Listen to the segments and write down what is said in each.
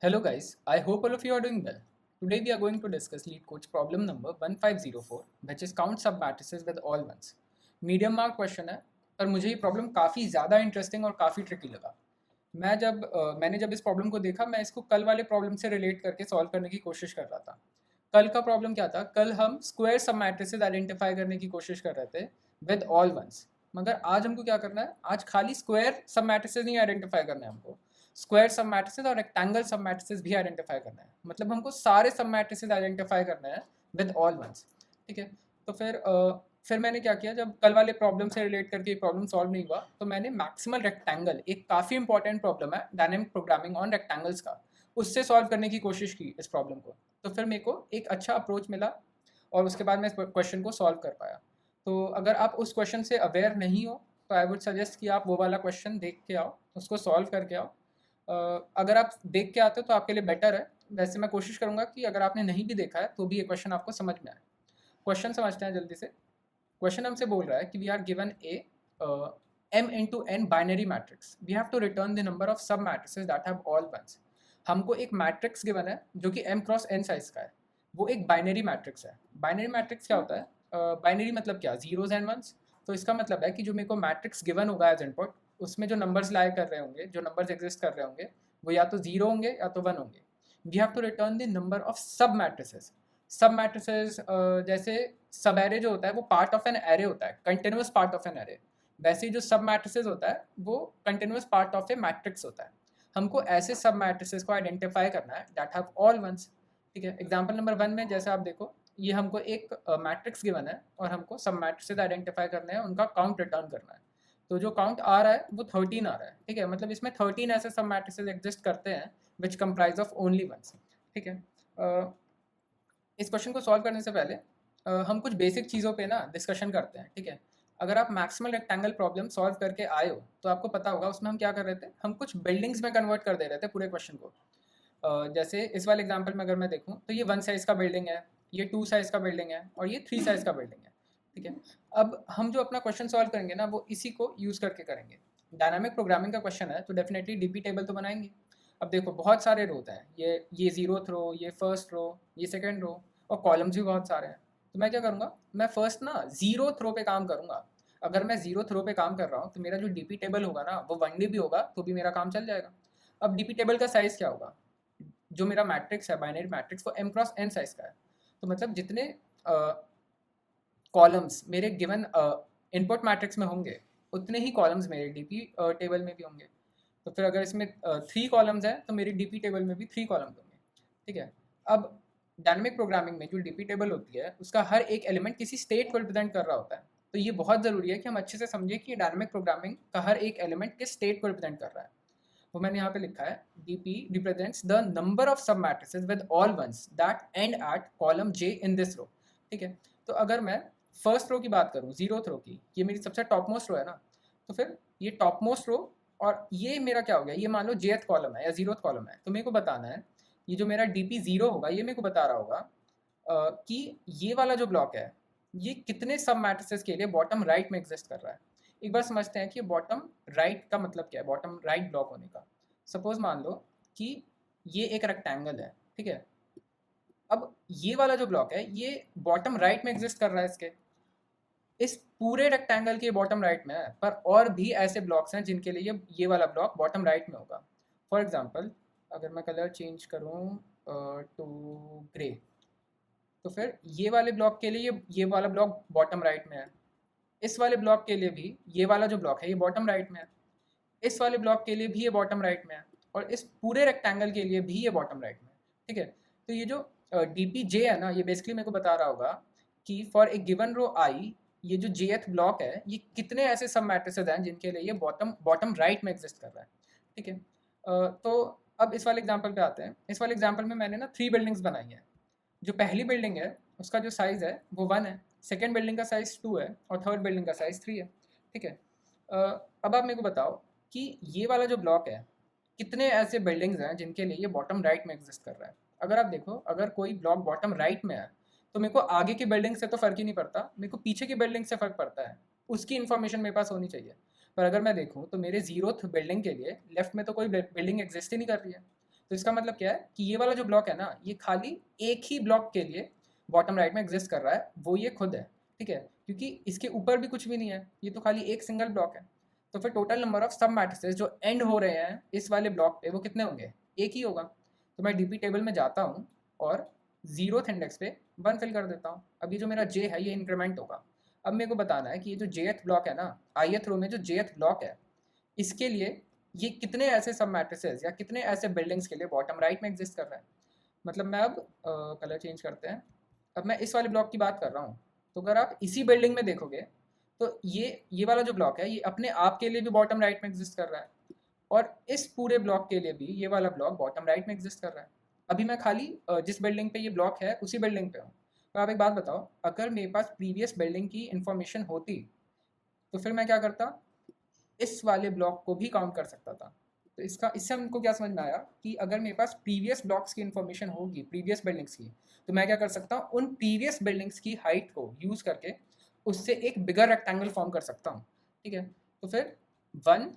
Hello guys, I hope all of you are doing well. Today we are going to discuss lead coach problem number 1504 which is count sub matrices with all ones. Medium mark question है पर मुझे ये problem काफ़ी ज़्यादा interesting और काफ़ी tricky लगा। मैंने जब इस प्रॉब्लम को देखा मैं इसको कल वाले प्रॉब्लम से रिलेट करके सॉल्व करने की कोशिश कर रहा था। कल का प्रॉब्लम क्या था? कल हम स्क्वायर सब मैट्रिसेस आइडेंटिफाई करने की कोशिश कर रहे थे विद ऑल वंस। मगर आज हमको क्या करना है? आज खाली स्क्वायर सब मैट्रिसेस नहीं आइडेंटिफाई करना है हमको, स्क्वायर सब मैट्रिसेस और रेक्टेंगल सब मैट्रिसेस भी आइडेंटिफाई करना है। मतलब हमको सारे सब मैट्रिसेस आइडेंटिफाई करना है विद ऑल वंस। ठीक है, तो फिर मैंने क्या किया, जब कल वाले प्रॉब्लम से रिलेट करके प्रॉब्लम सॉल्व नहीं हुआ तो मैंने मैक्सिमल रेक्टेंगल, एक काफ़ी इंपॉर्टेंट प्रॉब्लम है डायनेमिक प्रोग्रामिंग ऑन रेक्टेंगल्स का, उससे सॉल्व करने की कोशिश की इस प्रॉब्लम को। तो फिर मेरे को एक अच्छा अप्रोच मिला और उसके बाद मैं इस क्वेश्चन को सॉल्व कर पाया। तो अगर आप उस क्वेश्चन से अवेयर नहीं हो तो आई वुड सजेस्ट कि आप वो वाला क्वेश्चन देख के आओ, उसको सॉल्व करके आओ। अगर आप देख के आते हो तो आपके लिए बेटर है। वैसे मैं कोशिश करूँगा कि अगर आपने नहीं भी देखा है तो भी ये क्वेश्चन आपको समझ में आए। क्वेश्चन समझते हैं जल्दी से। क्वेश्चन हमसे बोल रहा है कि we are given a m into n binary matrix, we have to return the number of sub matrices that have all ones. हमको एक मैट्रिक्स गिवन है जो कि m क्रॉस n साइज का है, वो एक बाइनरी मैट्रिक्स है। बाइनरी मैट्रिक्स क्या होता है? बाइनरी मतलब क्या? Zeros and ones. तो इसका मतलब है कि जो मेरे को मैट्रिक्स गिवन होगा एज इनपुट, उसमें जो नंबर्स लाए कर रहे होंगे, जो नंबर्स एग्जिस्ट कर रहे होंगे, वो या तो जीरो होंगे या तो वन होंगे। We have to return the number of sub matrices. Sub matrices जैसे सब एरे जो होता है वो पार्ट ऑफ एन एरे होता है, continuous part of an array. वैसे ही जो सब मैट्रिसेस होता है वो continuous part of A matrix होता है। हमको ऐसे सब मैट्रिसेस को आइडेंटिफाई करना है दैट हैव ऑल वंस। ठीक है, एग्जांपल नंबर 1 में जैसे आप देखो, ये हमको एक मैट्रिक्स गिवन है और हमको सब मैट्रिसेस आइडेंटिफाई करने हैं, उनका काउंट रिटर्न करना है। तो जो काउंट आ रहा है वो 13 आ रहा है। ठीक है, मतलब इसमें 13 ऐसे सब मैट्रिसेस एग्जिस्ट करते हैं विच कंप्राइज ऑफ ओनली वंस। ठीक है, इस क्वेश्चन को सॉल्व करने से पहले हम कुछ बेसिक चीज़ों पे ना डिस्कशन करते हैं। ठीक है, अगर आप मैक्सिमल रेक्टेंगल प्रॉब्लम सॉल्व करके आए हो तो आपको पता होगा उसमें हम क्या कर रहे थे, हम कुछ बिल्डिंग्स में कन्वर्ट कर दे रहे थे पूरे क्वेश्चन को। जैसे इस वाले एग्जांपल में अगर मैं देखूं तो ये 1 साइज़ का बिल्डिंग है, ये 2 साइज़ का बिल्डिंग है और ये 3 साइज़ का बिल्डिंग है। ठीक है, अब हम जो अपना क्वेश्चन सॉल्व करेंगे ना वो इसी को यूज़ करके करेंगे। डायनामिक प्रोग्रामिंग का क्वेश्चन है तो डेफिनेटली डीपी टेबल तो बनाएंगे। अब देखो बहुत सारे रोज हैं, ये जीरोथ रो, ये फर्स्ट रो, ये सेकेंड रो, और कॉलम्स भी बहुत सारे हैं। तो मैं क्या करूँगा, मैं फर्स्ट ना जीरो थ्रो पे काम करूँगा। अगर मैं जीरो थ्रो पे काम कर रहा हूँ तो मेरा जो डीपी टेबल होगा ना वो 1D भी होगा तो भी मेरा काम चल जाएगा। अब डीपी टेबल का साइज़ क्या होगा? जो मेरा मैट्रिक्स है बाइनरी मैट्रिक्स वो m क्रॉस n साइज़ का है। तो मतलब जितने कॉलम्स मेरे गिवन इनपुट मैट्रिक्स में होंगे उतने ही कॉलम्स मेरे डीपी टेबल में भी होंगे। तो फिर अगर इसमें 3 कॉलम्स हैं तो मेरी डीपी टेबल में भी 3 कॉलम्स होंगे। ठीक है, अब डायनेमिक प्रोग्रामिंग में जो डीपी टेबल होती है उसका हर एक एलिमेंट किसी स्टेट को रिप्रेजेंट कर रहा होता है। तो ये बहुत ज़रूरी है कि हम अच्छे से समझें कि डायनेमिक प्रोग्रामिंग का हर एक एलिमेंट किस स्टेट को रिप्रेजेंट कर रहा है। वो मैंने यहाँ पे लिखा है, DP represents the number of sub matrices with all ones that end at column j in this row. ठीक है, तो अगर मैं फर्स्ट रो की बात करूँ, जीरो रो की, ये मेरी सबसे टॉप मोस्ट रो है ना, तो फिर ये टॉप मोस्ट रो और ये मेरा क्या हो गया, ये मान लो जेथ कॉलम है या जीरो कॉलम है। तो मेरे को बताना है ये जो मेरा डीपी जीरो होगा ये मेरे को बता रहा होगा कि ये वाला जो ब्लॉक है ये कितने सब मैट्रिसेस के लिए बॉटम राइट में एग्जिस्ट कर रहा है। एक बार समझते हैं कि बॉटम राइट का मतलब क्या है, बॉटम राइट ब्लॉक होने का। सपोज मान लो कि ये एक रेक्टेंगल है। ठीक है, अब ये वाला जो ब्लॉक है ये बॉटम राइट में एग्जिस्ट कर रहा है, इसके इस पूरे रेक्टेंगल के बॉटम राइट में है, पर और भी ऐसे ब्लॉक्स हैं जिनके लिए ये वाला ब्लॉक बॉटम राइट में होगा। फॉर एग्जांपल अगर मैं कलर चेंज करूँ टू ग्रे, तो फिर ये वाले ब्लॉक के लिए ये वाला ब्लॉक बॉटम राइट में है। इस वाले ब्लॉक के लिए भी ये वाला जो ब्लॉक है ये बॉटम राइट में है। इस वाले ब्लॉक के लिए भी ये बॉटम राइट में है और इस पूरे रेक्टेंगल के लिए भी ये बॉटम राइट में है। ठीक है, तो ये जो डी पी जे है ना ये बेसिकली मेरे को बता रहा होगा कि फॉर ए गिवन रो आई ये जो जेथ ब्लॉक है ये कितने ऐसे सब मैट्रिसेस हैं जिनके लिए ये बॉटम बॉटम राइट में एग्जिस्ट कर रहा है। ठीक है, तो अब इस वाले एग्जाम्पल पे आते हैं। इस वाले एग्जाम्पल में मैंने ना 3 बिल्डिंग्स बनाई हैं। जो पहली बिल्डिंग है उसका जो साइज़ है वो 1 है, सेकेंड बिल्डिंग का साइज़ 2 है और थर्ड बिल्डिंग का साइज़ 3 है। ठीक है, अब आप मेरे को बताओ कि ये वाला जो ब्लॉक है कितने ऐसे बिल्डिंग्स हैं जिनके लिए ये बॉटम राइट में एग्जिस्ट कर रहा है। अगर आप देखो अगर कोई ब्लॉक बॉटम राइट में है तो मेरे को आगे की बिल्डिंग से तो फ़र्क ही नहीं पड़ता, मेरे को पीछे की बिल्डिंग से फ़र्क पड़ता है। उसकी इन्फॉर्मेशन मेरे पास होनी चाहिए। पर अगर मैं देखूँ तो मेरे जीरोथ बिल्डिंग के लिए लेफ्ट में तो कोई बिल्डिंग एग्जिस्ट ही नहीं कर रही है। तो इसका मतलब क्या है कि ये वाला जो ब्लॉक है ना, ये खाली एक ही ब्लॉक के लिए बॉटम राइट में एग्जिस्ट कर रहा है, वो ये खुद है, ठीक है, क्योंकि इसके ऊपर भी कुछ भी नहीं है, ये तो खाली एक सिंगल ब्लॉक है। तो फिर total number of sub matrices जो एंड हो रहे हैं इस वाले ब्लॉक पे वो कितने होंगे, एक ही होगा। तो मैं डीपी टेबल में जाता हूँ और 0th इंडेक्स पे 1 फिल कर देता हूँ। अब ये जो मेरा जे है ये इंक्रीमेंट होगा। अब मेरे को बताना है कि ये जो जेथ ब्लॉक है ना, ith रो में जो जेथ ब्लॉक है, इसके लिए ये कितने ऐसे सब मैट्रिसेस या कितने ऐसे बिल्डिंग्स के लिए बॉटम राइट में एग्जिस्ट कर रहा है। मतलब मैं अब कलर चेंज करते हैं। अब मैं इस वाले ब्लॉक की बात कर रहा हूँ, तो अगर आप इसी बिल्डिंग में देखोगे तो ये वाला जो ब्लॉक है ये अपने आप के लिए भी बॉटम राइट में एग्जिस्ट कर रहा है, और इस पूरे ब्लॉक के लिए भी ये वाला ब्लॉक बॉटम राइट में एग्जिस्ट कर रहा है। अभी मैं खाली जिस बिल्डिंग पे ये ब्लॉक है उसी बिल्डिंग पे हूँ। तो आप एक बात बताओ, अगर मेरे पास प्रीवियस बिल्डिंग की इंफॉर्मेशन होती तो फिर मैं क्या करता, इस वाले ब्लॉक को भी काउंट कर सकता था। तो इससे हमको क्या समझ में आया कि अगर मेरे पास प्रीवियस ब्लॉक्स की इन्फॉर्मेशन होगी, प्रीवियस बिल्डिंग्स की, तो मैं क्या कर सकता हूँ, उन प्रीवियस बिल्डिंग्स की हाइट को यूज़ करके उससे एक बिगर रेक्टेंगल फॉर्म कर सकता हूँ, ठीक है। तो फिर 1,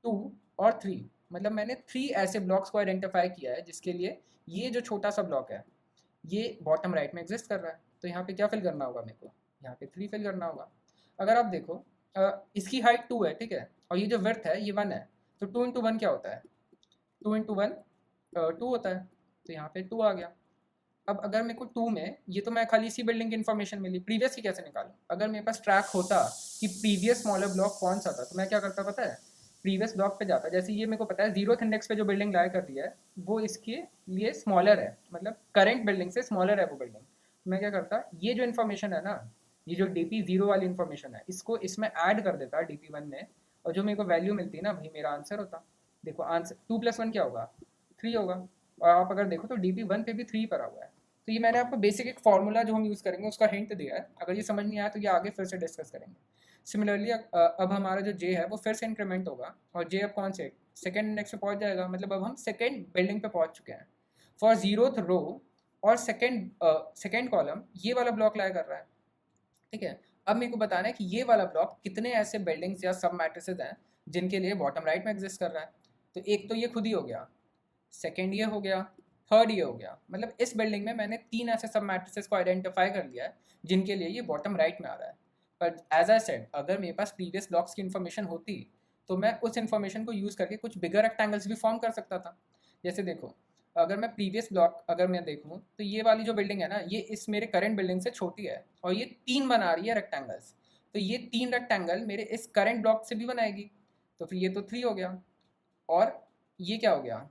2 और 3, मतलब मैंने 3 ऐसे ब्लॉक्स को आइडेंटिफाई किया है जिसके लिए ये जो छोटा सा ब्लॉक है ये बॉटम राइट में एग्जिस्ट कर रहा है। तो यहाँ पे क्या फिल करना होगा मेरे को, यहाँ पे 3 फिल करना होगा। अगर आप देखो इसकी हाइट 2 है, ठीक है, और ये जो विड्थ है ये 1 है, तो 2 इंटू 1 क्या होता है, 2 इंटू 1 2 होता है, तो यहाँ पे 2 आ गया। अब अगर मेरे को 2 में, ये तो मैं खाली इसी बिल्डिंग की इन्फॉर्मेशन मिली, प्रीवियस की कैसे निकालूं। अगर मेरे पास ट्रैक होता कि प्रीवियस स्मॉलर ब्लॉक कौन सा था, तो मैं क्या करता पता है, प्रीवियस ब्लॉक पे जाता। जैसे ये मेरे को पता है 0th इंडेक्स पे जो बिल्डिंग लाया कर रही है वो इसके लिए स्मॉलर है, मतलब करंट बिल्डिंग से स्मॉलर है वो बिल्डिंग। तो मैं क्या करता, ये जो इन्फॉर्मेशन है ना, ये जो DP0 वाली इन्फॉर्मेशन है, इसको इसमें ऐड कर देता DP1 में, और जो मेरे को वैल्यू मिलती है ना, वही मेरा आंसर होता। देखो आंसर 2 + 1 क्या होगा, 3 होगा। और आप अगर देखो तो DP1 पे भी 3 पड़ा हुआ है। तो ये मैंने आपको बेसिक एक फार्मूला जो हम यूज़ करेंगे उसका हिंट दिया है। अगर ये समझ नहीं आया तो ये आगे फिर से डिस्कस करेंगे। सिमिलरली अब हमारा जो जे है वो फिर से इंक्रीमेंट होगा, और जे अब कौन से सेकेंड इंडेक्स पे पहुंच जाएगा, मतलब अब हम सेकेंड बिल्डिंग पे पहुंच चुके हैं। फॉर 0th रो और सेकेंड कॉलम ये वाला ब्लॉक लाया कर रहा है, ठीक है। अब मेरे को बताना है कि ये वाला ब्लॉक कितने ऐसे बिल्डिंग्स या सब मैट्रिसेस हैं जिनके लिए बॉटम राइट में एग्जिस्ट कर रहा है। तो एक तो ये खुद ही हो गया, सेकेंड ये हो गया, थर्ड ये हो गया। मतलब इस बिल्डिंग में मैंने 3 ऐसे सब मैट्रिसेस को आइडेंटिफाई कर लिया है जिनके लिए ये बॉटम राइट में आ रहा है। पर एज आई सेड, अगर मेरे पास प्रीवियस ब्लॉक्स की इन्फॉर्मेशन होती तो मैं उस इन्फॉर्मेशन को यूज़ करके कुछ बिगर रेक्टेंगल्स भी फॉर्म कर सकता था। जैसे देखो, अगर मैं प्रीवियस ब्लॉक अगर मैं देखूँ तो ये वाली जो बिल्डिंग है ना, ये इस मेरे करंट बिल्डिंग से छोटी है और ये 3 बना रही है रेक्टेंगल्स। तो ये 3 रेक्टेंगल मेरे इस करंट ब्लॉक से भी बनाएगी। तो फिर ये तो 3 हो गया, और ये क्या हो गया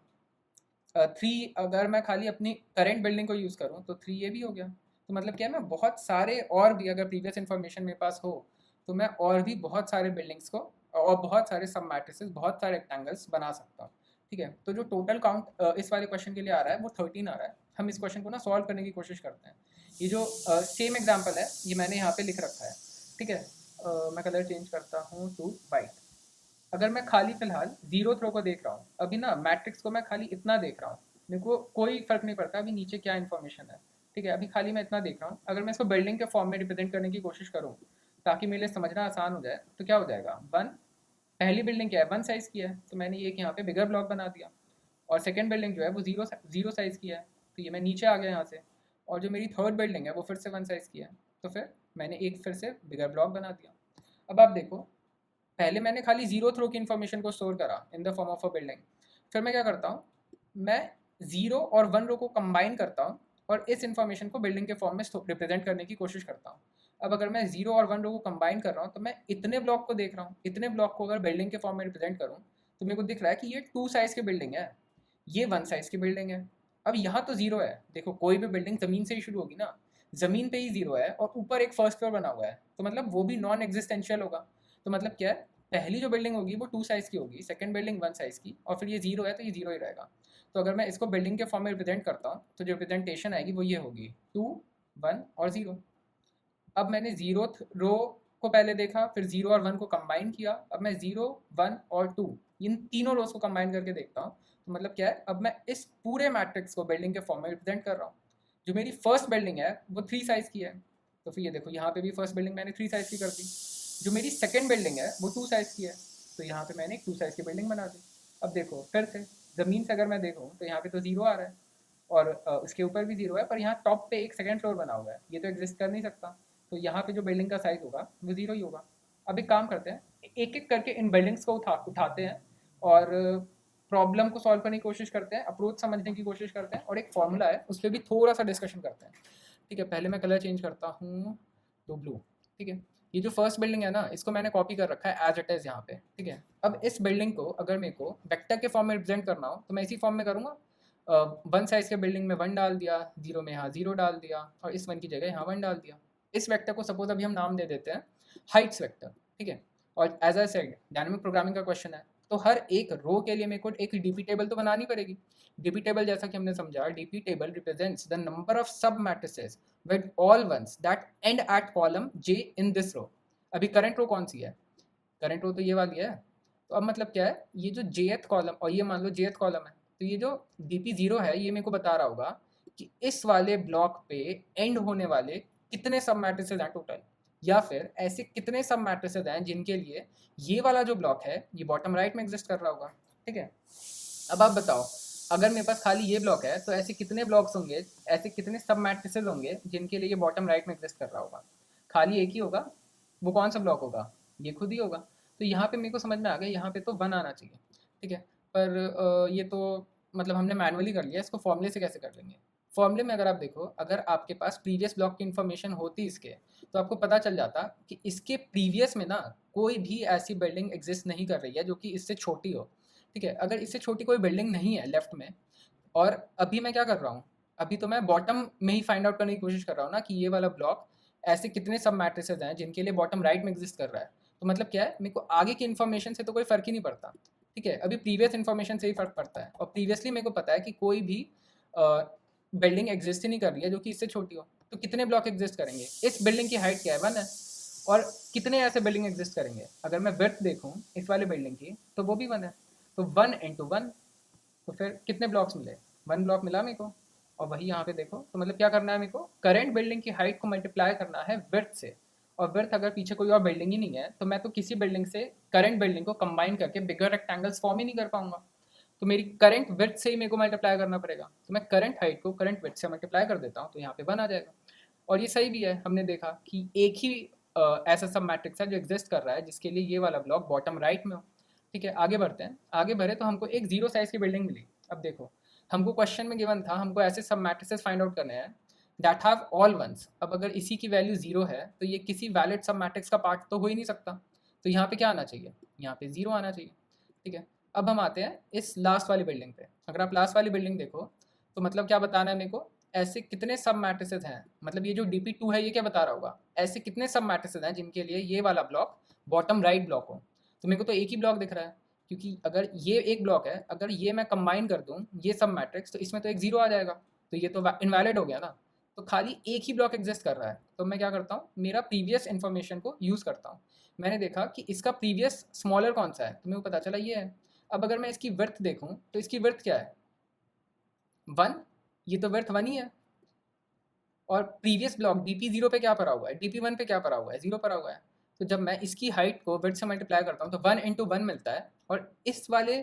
3। अगर मैं खाली अपनी करंट बिल्डिंग को यूज़ करूँ तो 3 ये भी हो गया। तो मतलब क्या है, मैं बहुत सारे और भी, अगर प्रीवियस इन्फॉर्मेशन मेरे पास हो तो मैं और भी बहुत सारे बिल्डिंग्स को और बहुत सारे सब मैट्रिसेस, बहुत सारे रेक्टेंगल्स बना सकता हूँ, ठीक है। तो जो टोटल काउंट इस वाले क्वेश्चन के लिए आ रहा है वो 13 आ रहा है। हम इस क्वेश्चन को ना सॉल्व करने की कोशिश करते हैं। ये जो सेम एग्जाम्पल है ये मैंने यहाँ पे लिख रखा है, ठीक है। मैं कलर चेंज करता हूँ टू वाइट। अगर मैं खाली फिलहाल 0th रो को देख रहा हूँ, अभी ना मैट्रिक्स को मैं खाली इतना देख रहा हूँ, मेरे को कोई फर्क नहीं पड़ता अभी नीचे क्या इन्फॉर्मेशन है, ठीक है। अभी खाली मैं इतना देख रहा हूँ। अगर मैं इसको बिल्डिंग के फॉर्म में रिप्रेजेंट करने की कोशिश करूँ ताकि मेरे लिए समझना आसान हो जाए, तो क्या हो जाएगा, 1, पहली बिल्डिंग क्या है 1 साइज़ की है, तो मैंने ये यहाँ पे बिगर ब्लॉक बना दिया। और सेकेंड बिल्डिंग जो है वो जीरो साइज़ की है, तो ये मैं नीचे आ गया यहाँ से। और जो मेरी थर्ड बिल्डिंग है वो फिर से 1 साइज़ की है, तो फिर मैंने एक फिर से बिगर ब्लॉक बना दिया। अब आप देखो, पहले मैंने खाली 0th रो की इन्फॉर्मेशन को स्टोर करा in the form of a building. फिर मैं क्या करता हूँ, मैं 0 और 1 रो को कंबाइन करता हूँ और इस इन्फॉर्मेशन को बिल्डिंग के फॉर्म में रिप्रेजेंट करने की कोशिश करता हूँ। अब अगर मैं 0 और 1 रो को कंबाइन कर रहा हूँ तो मैं इतने ब्लॉक को देख रहा हूँ, इतने ब्लॉक को अगर बिल्डिंग के फॉर्म में रिप्रेजेंट करूँ तो मेरे को दिख रहा है कि ये 2 साइज़ की बिल्डिंग है, ये 1 साइज़ की बिल्डिंग है। अब यहाँ तो 0 है, देखो कोई भी बिल्डिंग ज़मीन से ही शुरू होगी ना, ज़मीन पे ही 0 है और ऊपर एक फर्स्ट फ्लोर बना हुआ है, तो मतलब वो भी नॉन एग्जिस्टेंशियल होगा। तो मतलब क्या है, पहली जो बिल्डिंग होगी वो 2 साइज़ की होगी, सेकंड बिल्डिंग 1 साइज़ की, और फिर ये 0 है तो ये 0 ही रहेगा। तो अगर मैं इसको बिल्डिंग के फॉर्म में रिप्रेजेंट करता हूँ तो जो रिप्रेजेंटेशन आएगी वो ये होगी 2, 1 और 0। अब मैंने 0th रो को पहले देखा, फिर 0 और 1 को कंबाइन किया। अब मैं 0, 1 और 2 इन तीनों रोज को कंबाइन करके देखता हूँ, तो मतलब क्या है, अब मैं इस पूरे मैट्रिक्स को बिल्डिंग के फॉर्म में रिप्रेजेंट कर रहा हूँ। जो मेरी फर्स्ट बिल्डिंग है वो 3 साइज़ की है, तो फिर ये देखो यहाँ पे भी फर्स्ट बिल्डिंग मैंने 3 साइज़ की कर दी। जो मेरी सेकेंड बिल्डिंग है वो 2 साइज़ की है, तो यहाँ पे मैंने एक 2 साइज़ की बिल्डिंग बना दी। अब देखो फिर से द मीन्स अगर मैं देखूँ तो यहाँ पे तो जीरो आ रहा है और उसके ऊपर भी जीरो है, पर यहाँ टॉप पे एक सेकंड फ्लोर बना हुआ है, ये तो एग्जिस्ट कर नहीं सकता। तो यहाँ पे जो बिल्डिंग का साइज होगा वो जीरो ही होगा। अब एक काम करते हैं, एक एक करके इन बिल्डिंग्स को उठाते हैं और प्रॉब्लम को सॉल्व करने की कोशिश करते हैं, अप्रोच समझने की कोशिश करते हैं, और एक फॉर्मूला है उस पर भी थोड़ा सा डिस्कशन करते हैं। ठीक है, पहले मैं कलर चेंज करता हूँ तो ब्लू। ठीक है, ये जो फर्स्ट बिल्डिंग है ना, इसको मैंने कॉपी कर रखा है एज इट इज़ यहाँ पे। ठीक है, अब इस बिल्डिंग को अगर मेरे को वेक्टर के फॉर्म में रिप्रेजेंट करना हो तो मैं इसी फॉर्म में करूँगा। वन साइज के बिल्डिंग में वन डाल दिया, जीरो में यहाँ जीरो डाल दिया, और इस वन की जगह यहाँ वन डाल दिया। इस वेक्टर को सपोज अभी हम नाम दे देते हैं हाइट्स वेक्टर। ठीक है, और as I said dynamic programming का क्वेश्चन है, तो हर एक रो के लिए मेरे को एक डीपी टेबल तो बनानी पड़ेगी। डीपी टेबल जैसा कि हमने समझा, DP table represents the number of sub matrices with all ones that end at column j in this row. अभी करंट रो कौन सी है? करंट रो तो ये वाली है। तो अब मतलब क्या है, ये जो jth कॉलम और ये मान लो jth कॉलम है, तो ये जो dp जीरो है ये मेरे को बता रहा होगा कि इस वाले ब्लॉक पे एंड होने वाले कितने सब मैट्रिसेस हैं टोटल, या फिर ऐसे कितने सब मैट्रिसेस हैं जिनके लिए ये वाला जो ब्लॉक है ये बॉटम राइट में एग्जिस्ट कर रहा होगा। ठीक है, अब आप बताओ, अगर मेरे पास खाली ये ब्लॉक है तो ऐसे कितने ब्लॉक्स होंगे, ऐसे कितने सब मैट्रिसेस होंगे जिनके लिए ये बॉटम राइट में एग्जिस्ट कर रहा होगा? खाली एक ही होगा, वो कौन सा ब्लॉक होगा? ये खुद ही होगा। तो यहाँ पे मेरे को समझ में आ गया, यहाँ पे तो वन आना चाहिए। ठीक है, पर ये तो मतलब हमने मैनुअली कर लिया, इसको फॉर्मूले से कैसे कर लेंगे? फॉर्मूले में अगर आप देखो, अगर आपके पास प्रीवियस ब्लॉक की इन्फॉर्मेशन होती इसके, तो आपको पता चल जाता कि इसके प्रीवियस में ना कोई भी ऐसी बिल्डिंग एग्जिस्ट नहीं कर रही है जो कि इससे छोटी हो। ठीक है, अगर इससे छोटी कोई बिल्डिंग नहीं है लेफ्ट में, और अभी मैं क्या कर रहा हूँ, अभी तो मैं बॉटम में ही फाइंड आउट करने की कोशिश कर रहा हूँ ना कि ये वाला ब्लॉक ऐसे कितने सब मैट्रिसेस हैं जिनके लिए बॉटम राइट में एग्जिस्ट कर रहा है। तो मतलब क्या है, मेरे को आगे की इन्फॉर्मेशन से तो कोई फर्क ही नहीं पड़ता। ठीक है, अभी प्रीवियस इन्फॉर्मेशन से ही फर्क पड़ता है, और प्रीवियसली मेरे को पता है कि कोई भी बिल्डिंग एग्जिस्ट ही नहीं कर रही है जो कि इससे छोटी हो। तो कितने ब्लॉक एग्जिस्ट करेंगे? इस बिल्डिंग की हाइट क्या है? वन है। और कितने ऐसे बिल्डिंग एग्जिस्ट करेंगे? अगर मैं विड्थ देखूँ इस वाले बिल्डिंग की तो वो भी वन है। तो वन इंटू वन, तो फिर कितने ब्लॉक्स मिले? वन ब्लॉक मिला मेरे को। और वही यहाँ पे देखो, तो मतलब क्या करना है मेरे को, करंट बिल्डिंग की हाइट को मल्टीप्लाई करना है विड्थ से। और विड्थ अगर पीछे कोई और बिल्डिंग ही नहीं है तो मैं तो किसी बिल्डिंग से करंट बिल्डिंग को कंबाइन करके बिगर रेक्टेंगल्स फॉर्म ही नहीं कर पाऊंगा। तो मेरी करंट विड्थ से ही मेरे को मल्टीप्लाई करना पड़ेगा। तो मैं करंट हाइट को करंट विड्थ से मल्टीप्लाई कर देता हूँ, तो यहाँ पे वन आ जाएगा। और ये सही भी है, हमने देखा कि एक ही ऐसा सब मैट्रिक्स है जो एग्जिस्ट कर रहा है जिसके लिए ये वाला ब्लॉक बॉटम राइट में हो। ठीक है, आगे बढ़ते हैं। आगे बढ़े तो हमको एक जीरो साइज की बिल्डिंग मिली। अब देखो, हमको क्वेश्चन में गिवन था हमको ऐसे सब मैट्रिसेस फाइंड आउट करने हैं दैट हैव ऑल वंस। अब अगर इसी की वैल्यू जीरो है तो ये किसी वैलिड सब मैट्रिक्स का पार्ट तो हो ही नहीं सकता। तो यहाँ पे क्या आना चाहिए? यहाँ पे जीरो आना चाहिए। ठीक है, अब हम आते हैं इस लास्ट वाली बिल्डिंग पे। अगर आप लास्ट वाली बिल्डिंग देखो तो मतलब क्या बताना है मेरे को, ऐसे कितने सब मैट्रिसेस हैं, मतलब ये जो dp2 है ये क्या बता रहा होगा, ऐसे कितने सब मैट्रिसेस हैं जिनके लिए ये वाला ब्लॉक बॉटम राइट ब्लॉक हो। तो मेरे को तो एक ही ब्लॉक दिख रहा है, क्योंकि अगर ये एक ब्लॉक है, अगर ये मैं कंबाइन कर दूं ये सब मैट्रिक्स तो इसमें तो एक जीरो आ जाएगा, तो ये तो इनवैलिड हो गया ना। तो खाली एक ही ब्लॉक एग्जिस्ट कर रहा है। तो मैं क्या करता हूँ, मेरा प्रीवियस इन्फॉर्मेशन को यूज़ करता हूँ। मैंने देखा कि इसका प्रीवियस स्मॉलर कौन सा है, तो मेरे को पता चला ये है। अब अगर मैं इसकी वर्थ देखूँ तो इसकी वर्थ क्या है? वन। ये तो वर्थ वन ही है। और प्रीवियस ब्लॉक dp जीरो पे क्या पड़ा हुआ है, dp वन पे क्या पड़ा हुआ है, जीरो पड़ा हुआ है। तो जब मैं इसकी हाइट को विड्थ से मल्टीप्लाई करता हूँ तो वन इंटू वन मिलता है। और इस वाले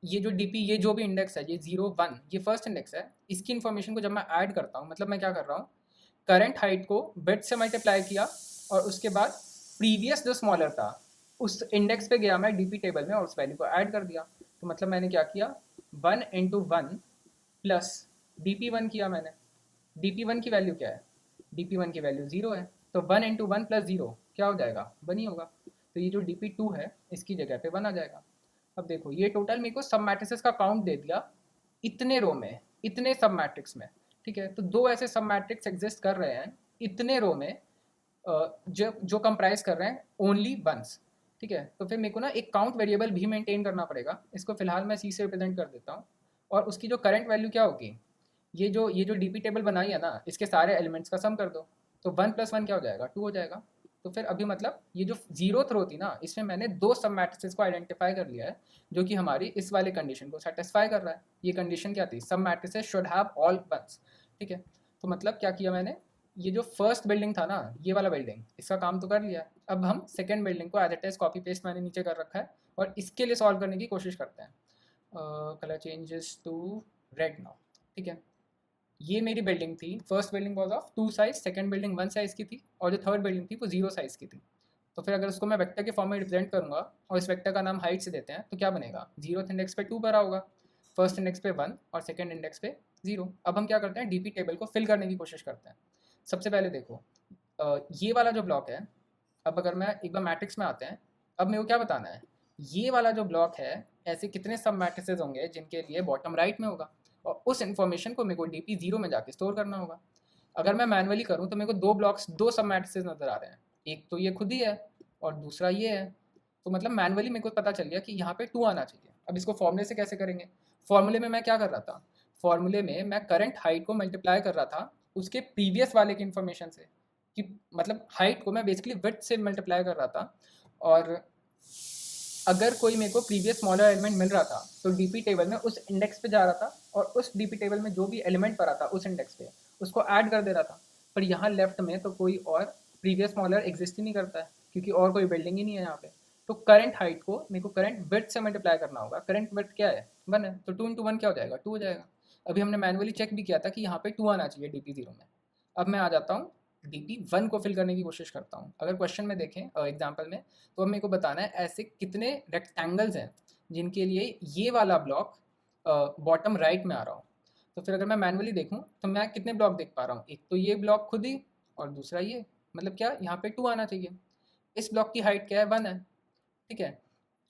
ये जो dp, ये जो भी इंडेक्स है, ये जीरो वन, ये फर्स्ट इंडेक्स है, इसकी इन्फॉर्मेशन को जब मैं ऐड करता हूँ, मतलब मैं क्या कर रहा हूँ, करंट हाइट को विड्थ से मल्टीप्लाई किया और उसके बाद प्रीवियस जो स्मॉलर था उस इंडेक्स पे गया मैं dp टेबल में और उस वैल्यू को ऐड कर दिया। तो मतलब मैंने क्या किया, one into one plus dp one किया मैंने। dp वन की वैल्यू क्या है? dp वन की वैल्यू जीरो है। तो one into one plus zero क्या हो जाएगा? वन ही होगा। तो ये जो dp2 है इसकी जगह पे वन आ जाएगा। अब देखो, ये टोटल मेरे को सब मैट्रिसेस का काउंट दे दिया इतने रो में, इतने सब मैट्रिक्स में। ठीक है, तो दो ऐसे सब मैट्रिक्स एग्जिस्ट कर रहे हैं इतने रो में, जो जो कंप्राइज कर रहे हैं ओनली वंस। ठीक है, तो फिर मेरे को ना एक काउंट वेरिएबल भी मेंटेन करना पड़ेगा। इसको फिलहाल मैं सी से रिप्रेजेंट कर देता हूँ। और उसकी जो करंट वैल्यू क्या होगी, ये जो डीपी टेबल बनाई है ना, इसके सारे एलिमेंट्स का सम कर दो। तो वन प्लस वन क्या हो जाएगा? टू हो जाएगा। तो फिर अभी मतलब ये जो जीरो थ्रो थी ना, इसमें मैंने दो सब मैट्रिसेस को आइडेंटिफाई कर लिया है जो कि हमारी इस वाले कंडीशन को सेटिस्फाई कर रहा है। ये कंडीशन क्या थी? Sub matrices should have all ones. ठीक है, तो मतलब क्या किया मैंने, ये जो फर्स्ट बिल्डिंग था ना, ये वाला बिल्डिंग, इसका काम तो कर लिया। अब हम सेकेंड बिल्डिंग को as it is copy paste मैंने नीचे कर रखा है और इसके लिए सॉल्व करने की कोशिश करते हैं। Colour changes to red now. ठीक है, ये मेरी बिल्डिंग थी। First building was of 2 size, second building 1 size की थी, और जो थर्ड बिल्डिंग थी वो 0 साइज़ की थी। तो फिर अगर उसको मैं वेक्टर के फॉर्म में रिप्रेजेंट करूँगा और इस वेक्टर का नाम हाइट से देते हैं तो क्या बनेगा, 0th इंडेक्स पे 2 भरा होगा, फर्स्ट इंडेक्स पे 1 और सेकंड इंडेक्स पे 0। अब हम क्या करते हैं, डीपी टेबल को फिल करने की कोशिश करते हैं। सबसे पहले देखो, ये वाला जो ब्लॉक है, अब अगर मैं एक बार मैट्रिक्स में आते हैं, अब मेरे को क्या बताना है, ये वाला जो ब्लॉक है ऐसे कितने सब मैट्रिसेस होंगे जिनके लिए बॉटम राइट में होगा, और उस इन्फॉर्मेशन को मेरे को डीपी 0 में जाके स्टोर करना होगा। अगर मैं मैनुअली करूँ तो मेरे को दो ब्लॉक्स, दो सब मैट्रिसेस नज़र आ रहे हैं, एक तो ये खुद ही है और दूसरा ये है। तो मतलब मैनुअली मेरे को पता चल गया कि यहाँ पे 2 आना चाहिए। अब इसको फॉर्मूले से कैसे करेंगे, फॉर्मूले में मैं क्या कर रहा था, फॉर्मूले में मैं करंट हाइट को मल्टीप्लाई कर रहा था उसके प्रीवियस वाले की इन्फॉर्मेशन से, कि मतलब हाइट को मैं बेसिकली विड्थ से मल्टीप्लाई कर रहा था। और अगर कोई मेरे को प्रीवियस स्मॉलर एलिमेंट मिल रहा था तो डीपी टेबल में उस इंडेक्स पे जा रहा था और उस डीपी टेबल में जो भी एलिमेंट पड़ा था उस इंडेक्स पे उसको ऐड कर दे रहा था। पर यहाँ लेफ्ट में तो कोई और प्रीवियस स्मॉलर एग्जिस्ट ही नहीं करता है, क्योंकि और कोई बिल्डिंग ही नहीं है यहाँ पे। तो करंट हाइट को मेरे को करंट विड्थ से मल्टीप्लाई करना होगा। करंट विड्थ क्या है, 1 है, तो 2 इंटू 1 क्या हो जाएगा, 2 हो जाएगा। अभी हमने मैनुअली चेक भी किया था कि यहाँ पे 2 आना चाहिए डीपी 0 में। अब मैं आ जाता हूँ डीपी 1 को फिल करने की कोशिश करता हूँ। अगर क्वेश्चन में देखें एग्जाम्पल में, तो अब मेरे को बताना है ऐसे कितने रेक्टेंगल्स हैं जिनके लिए ये वाला ब्लॉक बॉटम राइट में आ रहा हो। तो फिर अगर मैं मैनुअली देखूँ तो मैं कितने ब्लॉक देख पा रहा हूँ, एक तो ये ब्लॉक खुद ही और दूसरा ये, मतलब क्या, यहाँ पे 2 आना चाहिए। इस ब्लॉक की हाइट क्या है, 1 है। ठीक है,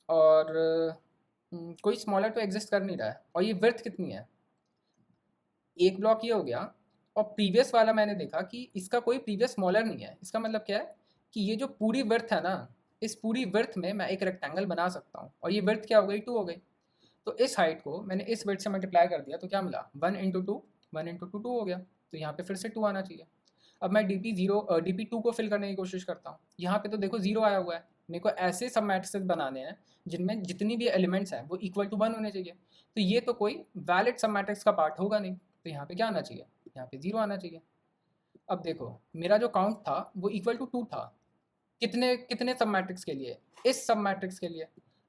और कोई स्मॉलर तो एग्जिस्ट कर नहीं रहा है। और ये विड्थ कितनी है, एक ब्लॉक ये हो गया। और प्रीवियस वाला मैंने देखा कि इसका कोई प्रीवियस स्मॉलर नहीं है। इसका मतलब क्या है कि ये जो पूरी विड्थ है ना, इस पूरी विड्थ में मैं एक रेक्टेंगल बना सकता हूँ, और ये विड्थ क्या हो गई, 2 हो गई। तो इस हाइट को मैंने इस विड्थ से मल्टीप्लाई कर दिया तो क्या मिला, 1 इंटू 2, 1 इंटू 2 2 हो गया। तो यहाँ पे फिर से 2 आना चाहिए। अब मैं डीपी 2 को फिल करने की कोशिश करता हूँ। यहाँ पे तो देखो 0 आया हुआ है। मेरे को ऐसे सब मैट्रिसेस बनाने हैं जिनमें जितनी भी एलिमेंट्स हैं वो इक्वल टू 1 होने चाहिए। तो ये तो कोई वैलिड सब मैट्रिक्स का पार्ट होगा नहीं, तो यहाँ पे क्या आना चाहिए, यहाँ पे 0 आना चाहिए। अब देखो मेरा जो काउंट था वो इक्वल टू 2 था, कितने कितने सब मैट्रिक्स के लिए, इस सब मैट्रिक्स के लिए।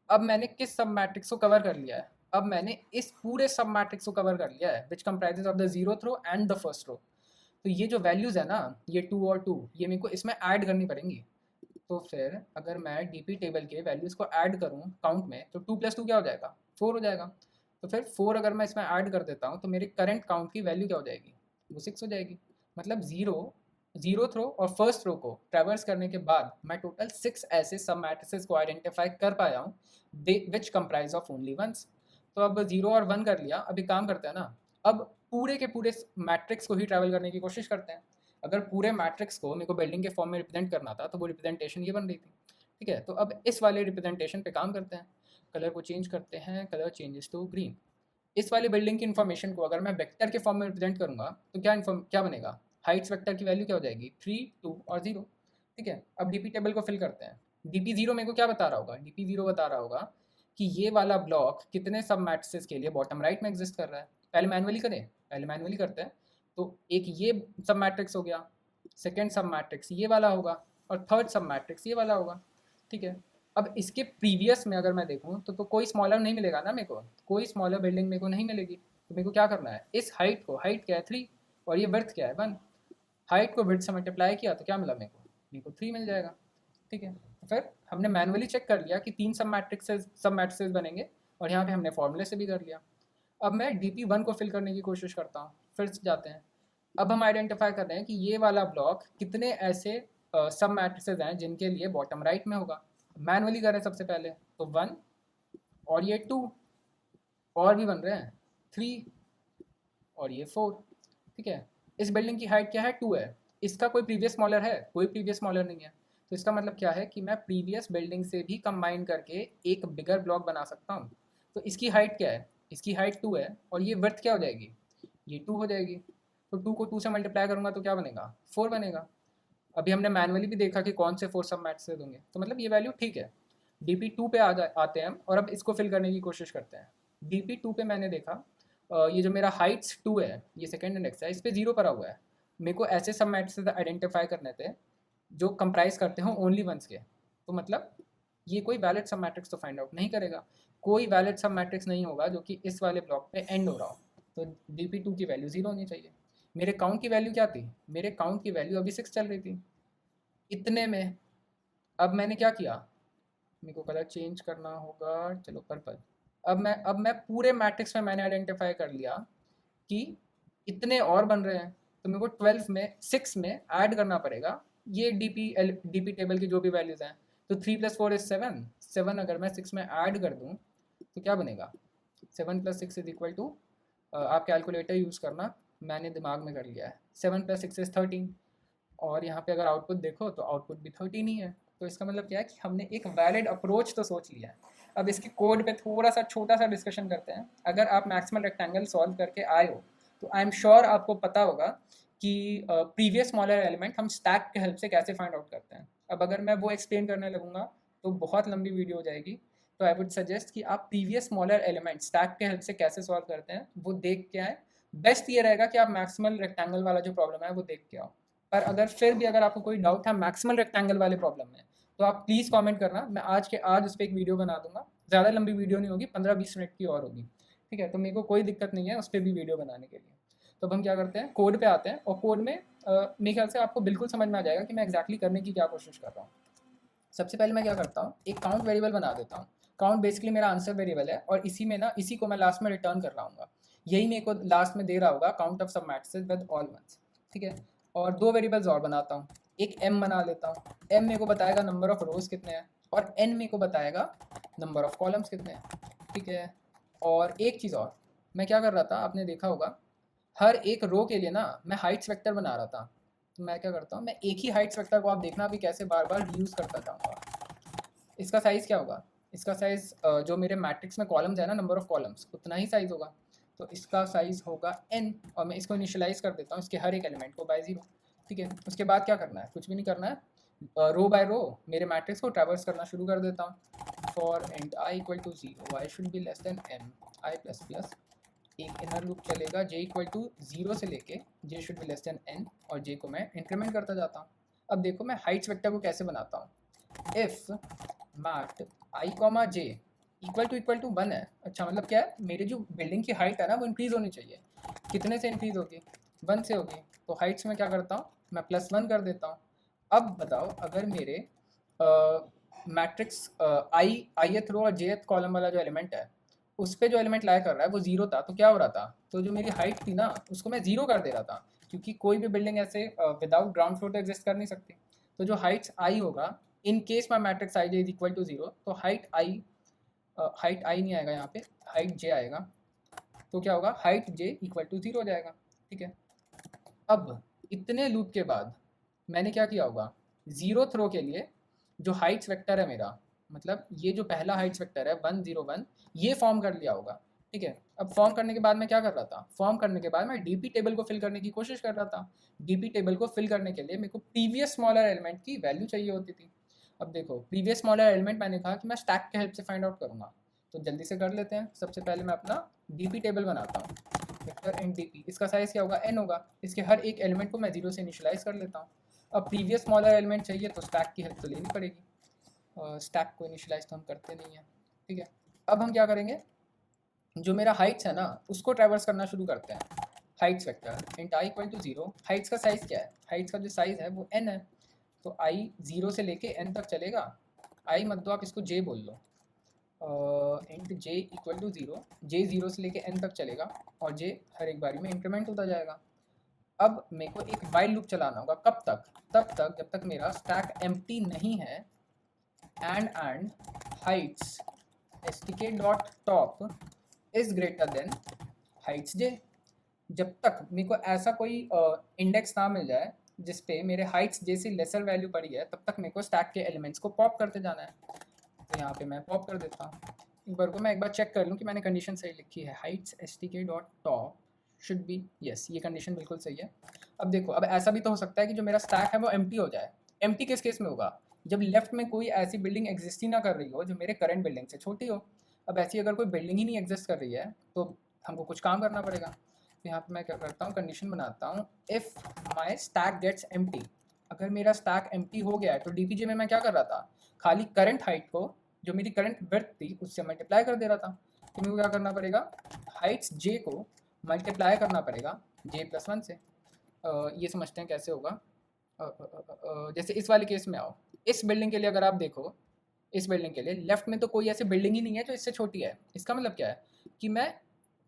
अब मैंने किस सब मैट्रिक्स को कवर कर लिया है, अब मैंने इस पूरे सब मैट्रिक्स को कवर कर लिया है which comprises of the 0th row and the first row. तो ये जो वैल्यूज़ है ना, ये 2 और 2, ये मेरे को इसमें ऐड करनी पड़ेंगी। तो फिर अगर मैं डीपी टेबल के वैल्यूज़ को ऐड करूँ काउंट में तो 2 + 2 क्या हो जाएगा, 4 हो जाएगा। तो फिर 4 अगर मैं इसमें ऐड कर देता हूँ तो मेरे करंट काउंट की वैल्यू क्या हो जाएगी, वो 6 हो जाएगी। मतलब 0th रो और फर्स्ट रो को ट्रैवर्स करने के बाद मैं टोटल 6 ऐसे सब मैट्रिसेस को आइडेंटिफाई कर पाया हूँ विच कंप्राइज ऑफ ओनली वंस। तो अब 0 और 1 कर लिया। अभी काम करते हैं ना, अब पूरे के पूरे मैट्रिक्स को ही ट्रैवल करने की कोशिश करते हैं। अगर पूरे मैट्रिक्स को मेरे को बिल्डिंग के फॉर्म में रिप्रेजेंट करना था तो वो रिप्रेजेंटेशन ये बन रही थी। ठीक है, तो अब इस वाले रिप्रेजेंटेशन पे काम करते हैं। कलर को चेंज करते हैं, कलर चेंजेस टू ग्रीन। इस वाली बिल्डिंग की इन्फॉर्मेशन को अगर मैं वेक्टर के फॉर्म में रिप्रेजेंट करूंगा तो क्या बनेगा, हाइट्स वेक्टर की वैल्यू क्या हो जाएगी, 3 2 और 0। ठीक है, अब डीपी टेबल को फिल करते हैं। डीपी 0 मेरे को क्या बता रहा होगा, डीपी 0 बता रहा होगा कि ये वाला ब्लॉक कितने सब मैट्रिसेस के लिए बॉटम राइट में एग्जिस्ट कर रहा है। पहले मैनुअली करते हैं। तो एक ये सब मैट्रिक्स हो गया, सेकेंड सब मैट्रिक्स ये वाला होगा, और थर्ड सब मैट्रिक्स ये वाला होगा। ठीक है, अब इसके प्रीवियस में अगर मैं देखूँ तो कोई स्मॉलर नहीं मिलेगा ना मेरे को, कोई स्मॉलर बिल्डिंग मेरे को नहीं मिलेगी। तो मेरे को क्या करना है, इस हाइट को, हाइट क्या है 3 और ये वर्थ क्या है 1, हाइट को विड्थ से मल्टीप्लाई किया तो क्या मिला मेरे को 3 मिल जाएगा। ठीक है, तो फिर हमने मैनुअली चेक कर लिया कि 3 सब मैट्रिसेस बनेंगे, और यहाँ पे हमने फॉर्मूले से भी कर लिया। अब मैं DP1 को फिल करने की कोशिश करता हूँ। फिर से जाते हैं। अब हम आइडेंटिफाई कर रहे हैं कि ये वाला ब्लॉक कितने ऐसे सब मैट्रिसेस हैं जिनके लिए बॉटम राइट में होगा। मैनुअली करें सबसे पहले, तो 1 और ये 2 और भी बन रहे हैं 3 और ये 4। ठीक है, इस बिल्डिंग की हाइट क्या है, 2 है। इसका कोई प्रीवियस स्मॉलर है, कोई प्रीवियस स्मॉलर नहीं है। तो इसका मतलब क्या है कि मैं प्रीवियस बिल्डिंग से भी कंबाइन करके एक बिगर ब्लॉक बना सकता हूँ। तो इसकी हाइट क्या है, इसकी हाइट 2 है और ये वर्थ क्या हो जाएगी, ये 2 हो जाएगी। तो 2 को 2 से मल्टीप्लाई करूँगा तो क्या बनेगा, 4 बनेगा। अभी हमने मैनुअली भी देखा कि कौन से 4 सब मैट्रिसेस होंगे, तो मतलब ये वैल्यू ठीक है। DP2 पे आते हैं हम, और अब इसको फिल करने की कोशिश करते हैं। DP2 पे मैंने देखा ये जो मेरा हाइट्स 2 है, ये सेकेंड इंडेक्स है, इस पर 0 पड़ा हुआ है। मेरे को ऐसे सब मैट्रिसेस आइडेंटिफाई करने थे जो कंप्राइज करते हो ओनली वंस के। तो मतलब ये कोई वैलिड सब मैट्रिक्स तो फाइंड आउट नहीं करेगा, कोई वैलिड सब मैट्रिक्स नहीं होगा जो कि इस वाले ब्लॉक पे एंड हो रहा हो। तो dp2 की वैल्यू 0 होनी चाहिए। मेरे काउंट की वैल्यू क्या थी? मेरे काउंट की वैल्यू अभी 6 चल रही थी इतने में। अब मैंने क्या किया, मेरे को कलर चेंज करना होगा, चलो पर्पल। अब मैं पूरे मैट्रिक्स में मैंने आइडेंटिफाई कर लिया कि इतने और बन रहे हैं, तो मेरे को 12 में 6 में ऐड करना पड़ेगा ये डीपी टेबल की जो भी वैल्यूज़ हैं। तो 3 + 4 = 7। 7 अगर मैं 6 में ऐड कर दूँ तो क्या बनेगा? 7 + 6 = आप कैलकुलेटर यूज़ करना, मैंने दिमाग में कर लिया है। 7 + 6 = 13। और यहाँ पे अगर आउटपुट देखो तो आउटपुट भी 13 ही है। तो इसका मतलब क्या है कि हमने एक वैलिड अप्रोच तो सोच लिया है। अब इसके कोड पे थोड़ा सा छोटा सा डिस्कशन करते हैं। अगर आप मैक्सिमल रेक्टेंगल सॉल्व करके आए हो तो आई एम श्योर आपको पता होगा कि प्रीवियस स्मॉलर एलिमेंट हम स्टैक के हेल्प से कैसे फाइंड आउट करते हैं। अब अगर मैं वो एक्सप्लेन करने लगूंगा तो बहुत लंबी वीडियो हो जाएगी। तो आई वुड सजेस्ट कि आप प्रीवियस स्मॉलर एलिमेंट स्टैक के हेल्प से कैसे सॉल्व करते हैं वो देख के आए। बेस्ट ये रहेगा कि आप मैक्सिमल रेक्टेंगल वाला जो प्रॉब्लम है वो देख के आओ। पर अगर फिर भी अगर आपको कोई डाउट है मैक्सिमल रेक्टेंगल वाले प्रॉब्लम में तो आप प्लीज़ कमेंट करना, मैं आज के आज उस पर एक वीडियो बना दूंगा। ज़्यादा लंबी वीडियो नहीं होगी, 15-20 मिनट की और होगी, ठीक है? तो मेरे को कोई दिक्कत नहीं है उस पर भी वीडियो बनाने के लिए। तो अब हम क्या करते हैं, कोड पे आते हैं। और कोड में मेरे ख्याल से आपको बिल्कुल समझ में आ जाएगा कि मैं एक्जैक्टली करने की क्या कोशिश कर रहा हूँ। सबसे पहले मैं क्या करता हूँ, एक काउंट वेरिएबल बना देता हूँ। काउंट बेसिकली मेरा आंसर वेरिएबल है और इसी में ना इसी को मैं लास्ट में रिटर्न कर रहा हूँ। यही मेरे को लास्ट में दे रहा होगा count of sub matrices with all ones, ठीक है? और दो वेरिएबल्स और बनाता हूँ। एक m बना लेता हूँ। m मेरे को बताएगा नंबर ऑफ रोज कितने हैं और n मेरे को बताएगा नंबर ऑफ कॉलम्स कितने हैं, ठीक है? और एक चीज़ और, मैं क्या कर रहा था आपने देखा होगा, हर एक रो के लिए ना मैं हाइट्स वेक्टर बना रहा था। तो मैं क्या करता हूँ, मैं एक ही हाइट्स वेक्टर को आप देखना भी कैसे बार बार यूज़ करता जाऊँगा। इसका साइज़ क्या होगा? इसका साइज़ जो मेरे मैट्रिक्स में कॉलम्स है ना, नंबर ऑफ कॉलम्स उतना ही साइज़ होगा। तो इसका साइज़ होगा n और मैं इसको इनिशियलाइज़ कर देता हूँ इसके हर एक एलिमेंट को बाय 0, ठीक है? उसके बाद क्या करना है? कुछ भी नहीं करना है। रो बाय रो मेरे मैट्रिक्स को ट्रैवर्स करना शुरू कर देता हूँ। For int i = 0 y should be less than m i plus plus, एक इनर लूप चलेगा j = 0 से लेके j should be less than n और j को मैं इंक्रीमेंट करता जाता हूँ। अब देखो मैं हाइट्स वेक्टर को कैसे बनाता हूँ। If mat i, j equal to 1 है। अच्छा मतलब क्या है, मेरी जो बिल्डिंग की हाइट है ना वो इंक्रीज़ होनी चाहिए। कितने से इंक्रीज़ होगी? 1 से होगी। तो हाइट्स में क्या करता हूँ, मैं +1 कर देता हूँ। अब बताओ अगर मेरे मैट्रिक्स ith रो और jth कॉलम वाला जो एलिमेंट है उस पे जो एलिमेंट लाया कर रहा है वो 0 था तो क्या हो रहा था, तो जो मेरी हाइट थी ना उसको मैं 0 कर दे रहा था, क्योंकि कोई भी बिल्डिंग ऐसे विदाउट ग्राउंड फ्लोर तो एग्जिस्ट कर नहीं सकती। तो जो हाइट्स i होगा, in case my matrix i j is equal to 0, तो हाइट i नहीं आएगा यहाँ पे, हाइट j आएगा। तो क्या होगा, हाइट j इक्वल टू 0 हो जाएगा, ठीक है? अब इतने लूप के बाद मैंने क्या किया होगा, 0th रो के लिए जो हाइट्स वेक्टर है मेरा, मतलब ये जो पहला हाइट्स वेक्टर है 1 0 1, ये फॉर्म कर लिया होगा, ठीक है? अब फॉर्म करने के बाद मैं क्या कर रहा था, फॉर्म करने के बाद मैं डीपी टेबल को फिल करने की कोशिश कर रहा था। डीपी टेबल को फिल करने के लिए मेरे को प्रीवियस स्मॉलर एलिमेंट की वैल्यू चाहिए होती थी। अब देखो प्रीवियस स्मॉलर एलिमेंट मैंने कहा कि मैं स्टैक के हेल्प से फाइंड आउट करूँगा, तो जल्दी से कर लेते हैं। सबसे पहले मैं अपना डीपी टेबल बनाता हूँ, वेक्टर इन डीपी। इसका साइज़ क्या होगा, n होगा। इसके हर एक एलिमेंट को मैं 0 से इनिशियलाइज़ कर लेता हूँ। अब प्रीवियस स्मॉलर एलिमेंट चाहिए तो स्टैक की हेल्प तो लेनी पड़ेगी। स्टैक को इनिशियलाइज तो हम करते नहीं हैं, ठीक है? अब हम क्या करेंगे, जो मेरा हाइट्स है ना उसको ट्रैवर्स करना शुरू करते हैं। Heights vector int i = 0, Heights का साइज़ क्या है, हाइट्स का जो साइज़ है वो n है। तो i 0 से लेके n तक चलेगा। i मत दो, आप इसको j बोल लो। इंट j = 0, j 0 से लेके n तक चलेगा और j हर एक बारी में इंक्रीमेंट होता जाएगा। अब मेरे को एक वाइल लूप चलाना होगा, कब तक, तब तक जब तक मेरा स्टैक एम्प्टी नहीं है। And Heights stk.top is greater than Heights j। जब तक मेरे को ऐसा कोई इंडेक्स ना मिल जाए जिस पे मेरे हाइट्स j से लेसर वैल्यू पड़ी है, तब तक मेरे को स्टैक के एलिमेंट्स को पॉप करते जाना है। तो यहाँ पे मैं पॉप कर देता हूँ। एक बार चेक कर लूँ कि मैंने कंडीशन सही लिखी है। Heights stk.top should be yes, ये कंडीशन बिल्कुल सही है। अब देखो, अब ऐसा भी तो हो सकता है कि जो मेरा स्टैक है वो एम्प्टी हो जाए। एम्प्टी किस केस में होगा, जब लेफ्ट में कोई ऐसी बिल्डिंग एग्जिस्ट ही ना कर रही हो जो मेरे करंट बिल्डिंग से छोटी हो। अब ऐसी अगर कोई बिल्डिंग ही नहीं एग्जिस्ट कर रही है तो हमको कुछ काम करना पड़ेगा। तो यहाँ पे मैं क्या करता हूँ, कंडीशन बनाता हूँ, if my stack gets empty. अगर मेरा स्टैक एम्प्टी हो गया है तो डीपीजे में मैं क्या कर रहा था, खाली करंट हाइट को जो मेरी करंट ब्रेथ थी उससे मल्टीप्लाई कर दे रहा था। तो मेरे को क्या करना पड़ेगा, हाइट्स जे को मल्टीप्लाई करना पड़ेगा j+1 से। ये समझते हैं कैसे होगा। जैसे इस वाले केस में आओ, इस बिल्डिंग के लिए अगर आप देखो, इस बिल्डिंग के लिए लेफ्ट में तो कोई ऐसी बिल्डिंग ही नहीं है जो इससे छोटी है। इसका मतलब क्या है कि मैं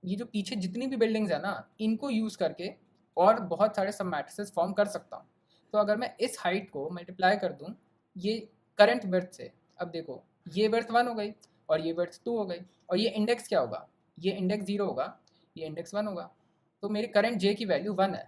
ये जो पीछे जितनी भी बिल्डिंग्स है ना, इनको यूज़ करके और बहुत सारे सब मैट्रिसेस फॉर्म कर सकता हूँ। तो अगर मैं इस हाइट को मल्टीप्लाई कर दूँ ये करंट वर्थ से, अब देखो ये वर्थ 1 हो गई और ये वर्थ 2 हो गई, और ये इंडेक्स क्या होगा, ये इंडेक्स 0 होगा, ये इंडेक्स 1 होगा। तो मेरी करंट जे की वैल्यू 1 है,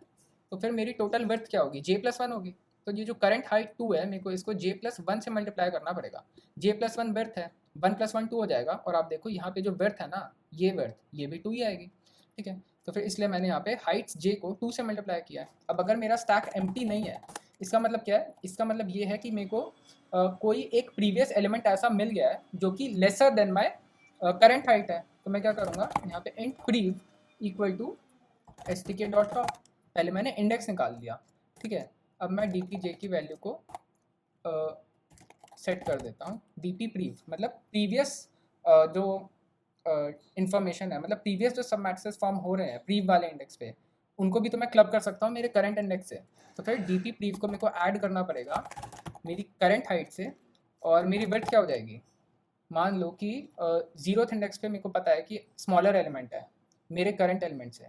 तो फिर मेरी टोटल वर्थ क्या होगी, j+1 होगी। तो ये जो करंट हाइट 2 है, मेरे को इसको j+1 से मल्टीप्लाई करना पड़ेगा। j+1 वर्थ है, 1+1 2 हो जाएगा, और आप देखो यहाँ पे जो वर्थ है ना, ये वर्थ ये भी 2 ही आएगी, ठीक है। तो फिर इसलिए मैंने यहाँ पे हाइट्स j को 2 से मल्टीप्लाई किया है। अब अगर मेरा स्टैक एम्प्टी नहीं है, इसका मतलब क्या है, इसका मतलब ये है कि मेरे को कोई एक प्रीवियस एलिमेंट ऐसा मिल गया है जो कि lesser than my current height है। तो मैं क्या करूँगा, यहाँ पे int prev equal to stk.top, पहले मैंने इंडेक्स निकाल दिया, ठीक है। अब मैं dpj की वैल्यू को सेट कर देता हूँ, dp प्रीव मतलब प्रीवियस जो इंफॉर्मेशन है, मतलब प्रीवियस जो सब मैट्रिसेस फॉर्म हो रहे हैं प्रीव वाले इंडेक्स पे, उनको भी तो मैं क्लब कर सकता हूँ मेरे करंट इंडेक्स से। तो फिर dp प्रीव को मेरे को ऐड करना पड़ेगा मेरी करंट हाइट से, और मेरी विड्थ क्या हो जाएगी, मान लो कि 0th इंडेक्स पे मेरे को पता है कि स्मॉलर एलिमेंट है मेरे करंट एलिमेंट से,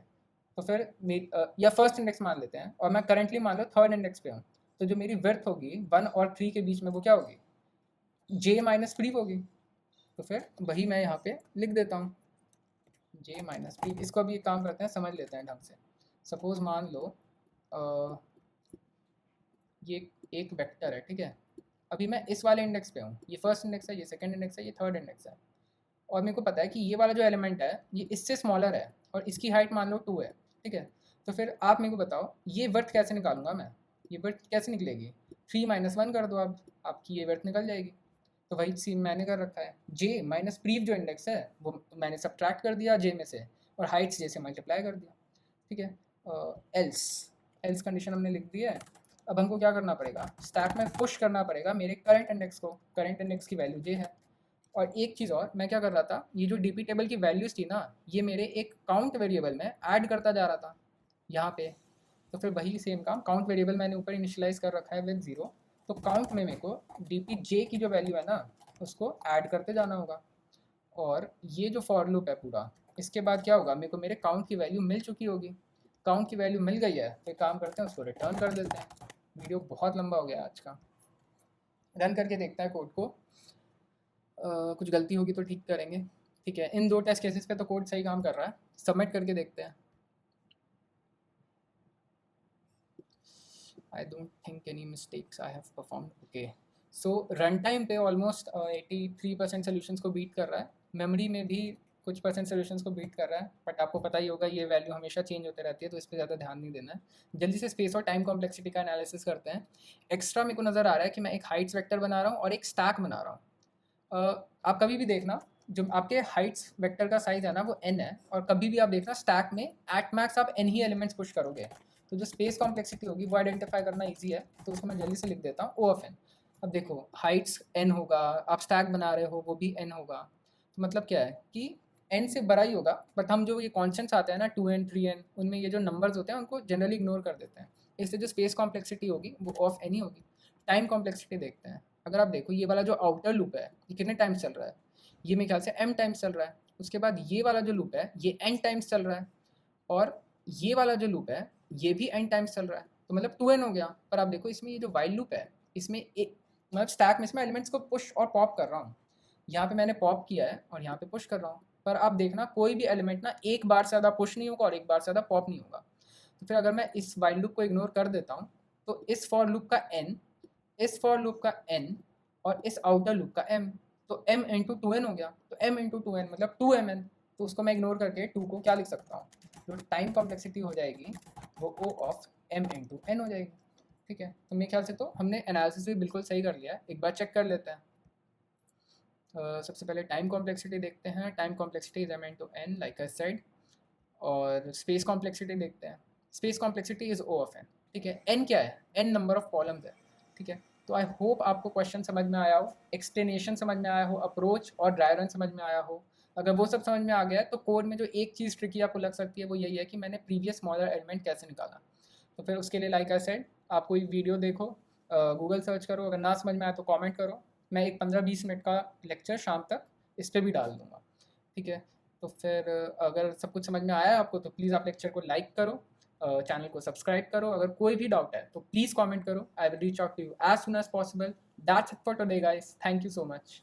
तो फिर या फर्स्ट इंडेक्स मान लेते हैं, और मैं करंटली मान लो 3rd इंडेक्स पे हूँ, तो जो मेरी वर्थ होगी 1 और 3 के बीच में वो क्या होगी, j माइनस प्रीव होगी। तो फिर वही मैं यहाँ पे लिख देता हूँ, j माइनस प्रीव। इसको अभी एक काम करते हैं, समझ लेते हैं ढंग से। सपोज मान लो ये एक वेक्टर है, ठीक है। अभी मैं इस वाले इंडेक्स पे हूँ, ये फर्स्ट इंडेक्स है, ये सेकंड इंडेक्स है, ये थर्ड इंडेक्स है, और मेरे को पता है कि ये वाला जो एलिमेंट है ये इससे स्मॉलर है और इसकी हाइट मान लो 2 है, ठीक है। तो फिर आप मेरे को बताओ ये वर्थ कैसे निकालूंगा मैं, ये वर्थ कैसे निकलेगी, 3 - 1 कर दो आप, आपकी ये वर्थ निकल जाएगी। तो वही सीन मैंने कर रखा है, जे माइनस प्रीव जो इंडेक्स है वो मैंने सब्ट्रैक्ट कर दिया जे में से, और हाइट्स जे से मल्टीप्लाई कर दिया, ठीक है। एल्स एल्स कंडीशन हमने लिख दी है। अब हमको क्या करना पड़ेगा, स्टैक में पुश करना पड़ेगा मेरे करंट इंडेक्स को, करंट इंडेक्स की वैल्यू जे है। और एक चीज़ और, मैं क्या कर रहा था, ये जो डीपी टेबल की वैल्यूज़ थी ना, ये मेरे एक काउंट वेरिएबल में ऐड करता जा रहा था यहाँ पे। तो फिर वही सेम काम, काउंट वेरिएबल मैंने ऊपर इनिशियलाइज कर रखा है विद 0, तो काउंट में मेरे को डीपी जे की जो वैल्यू है ना उसको ऐड करते जाना होगा। और ये जो फॉर लूप है पूरा, इसके बाद क्या होगा, मेरे को मेरे काउंट की वैल्यू मिल चुकी होगी। काउंट की वैल्यू मिल गई है, तो एक काम करते हैं उसको रिटर्न कर देते हैं। वीडियो बहुत लंबा हो गया आज का, रन करके देखते हैं कोड को। कुछ गलती होगी तो ठीक करेंगे, ठीक है। इन 2 टेस्ट केसेस पे तो कोड सही काम कर रहा है, सबमिट करके देखते हैं। I don't think any mistakes I have performed, okay. So run time पे ऑलमोस्ट 83% सोल्यूशंस को बीट कर रहा है, मेमोरी में भी कुछ परसेंट सोल्यूशंस को बीट कर रहा है, बट आपको पता ही होगा ये वैल्यू हमेशा चेंज होते रहती है, तो इस पर ज़्यादा ध्यान नहीं देना है। जल्दी से स्पेस और टाइम कॉम्प्लेक्सिटी का एनालिसिस करते हैं। एक्स्ट्रा मेरे को नज़र आ रहा है कि मैं एक हाइट्स वेक्टर बना रहा हूँ और एक स्टैक बना रहा हूँ। आप कभी भी देखना, जो आपके हाइट्स वेक्टर का साइज है ना वो n है, और कभी भी आप देखना स्टैक में एट मैक्स आप n ही एलिमेंट्स पुश करोगे, तो जो स्पेस कॉम्प्लेक्सिटी होगी वो आइडेंटिफाई करना इजी है, तो उसको मैं जल्दी से लिख देता हूँ O(n). अब देखो हाइट्स n होगा, आप स्टैक बना रहे हो वो भी n होगा, तो मतलब क्या है कि n से बड़ा ही होगा, बट हम जो ये कॉन्स्टेंट्स आते हैं ना 2n 3n, उनमें ये जो नंबर्स होते हैं उनको जनरली इग्नोर कर देते हैं, इससे जो स्पेस कॉम्प्लेक्सिटी होगी वो ऑफ n ही होगी। टाइम कॉम्प्लेक्सिटी देखते हैं। अगर आप देखो ये वाला जो आउटर लूप है ये कितने टाइम्स चल रहा है, ये मेरे ख्याल से m टाइम्स चल रहा है। उसके बाद ये वाला जो लूप है ये n टाइम्स चल रहा है, और ये वाला जो लूप है ये भी n टाइम्स चल रहा है, तो मतलब 2n हो गया। पर आप देखो इसमें ये जो वाइल लूप है इसमें एक मतलब स्टैक में इसमें एलिमेंट्स को पुश और पॉप कर रहा हूँ, यहाँ पे मैंने पॉप किया है और यहाँ पे पुश कर रहा हूँ, पर आप देखना कोई भी एलिमेंट ना एक बार से ज़्यादा पुश नहीं होगा और एक बार से ज़्यादा पॉप नहीं होगा। तो फिर अगर मैं इस वाइल लूप को इग्नोर कर देता हूँ, तो इस फॉर लूप का n, इस फॉर लूप का n, और इस आउटर लूप का m, तो m इंटू 2n हो गया, तो m इंटू 2n मतलब 2mn, तो उसको मैं इग्नोर करके 2 को क्या लिख सकता हूँ, जो टाइम कॉम्प्लेक्सिटी हो जाएगी वो O of m into n हो जाएगी, ठीक है। तो मेरे ख्याल से तो हमने एनालिसिस भी बिल्कुल सही कर लिया है, एक बार चेक कर लेते हैं। सबसे पहले टाइम कॉम्प्लेक्सिटी देखते हैं, time complexity is m into n like I said, और स्पेस कॉम्प्लेक्सिटी देखते हैं, space complexity is O of n, ठीक है। n क्या है, n नंबर ऑफ कॉलम्स है, ठीक है। तो आई होप आपको क्वेश्चन समझ में आया हो, एक्सप्लेनेशन समझ में आया हो, अप्रोच और ड्राई रन समझ में आया हो। अगर वो सब समझ में आ गया है तो कोड में जो एक चीज़ ट्रिकी आपको लग सकती है वो यही है कि मैंने प्रीवियस स्मॉलर एलिमेंट कैसे निकाला। तो फिर उसके लिए लाइक आई सेड, आप कोई वीडियो देखो, गूगल सर्च करो, अगर ना समझ में आए तो कमेंट करो, मैं एक 15-20 मिनट का लेक्चर शाम तक इस पर भी डाल दूँगा, ठीक है। तो फिर अगर सब कुछ समझ में आया है आपको तो प्लीज़ आप लेक्चर को लाइक करो, चैनल को सब्सक्राइब करो। अगर कोई भी डाउट है तो प्लीज़ कमेंट करो, I will reach out to you as soon as possible. That's it for today guys, thank you so much.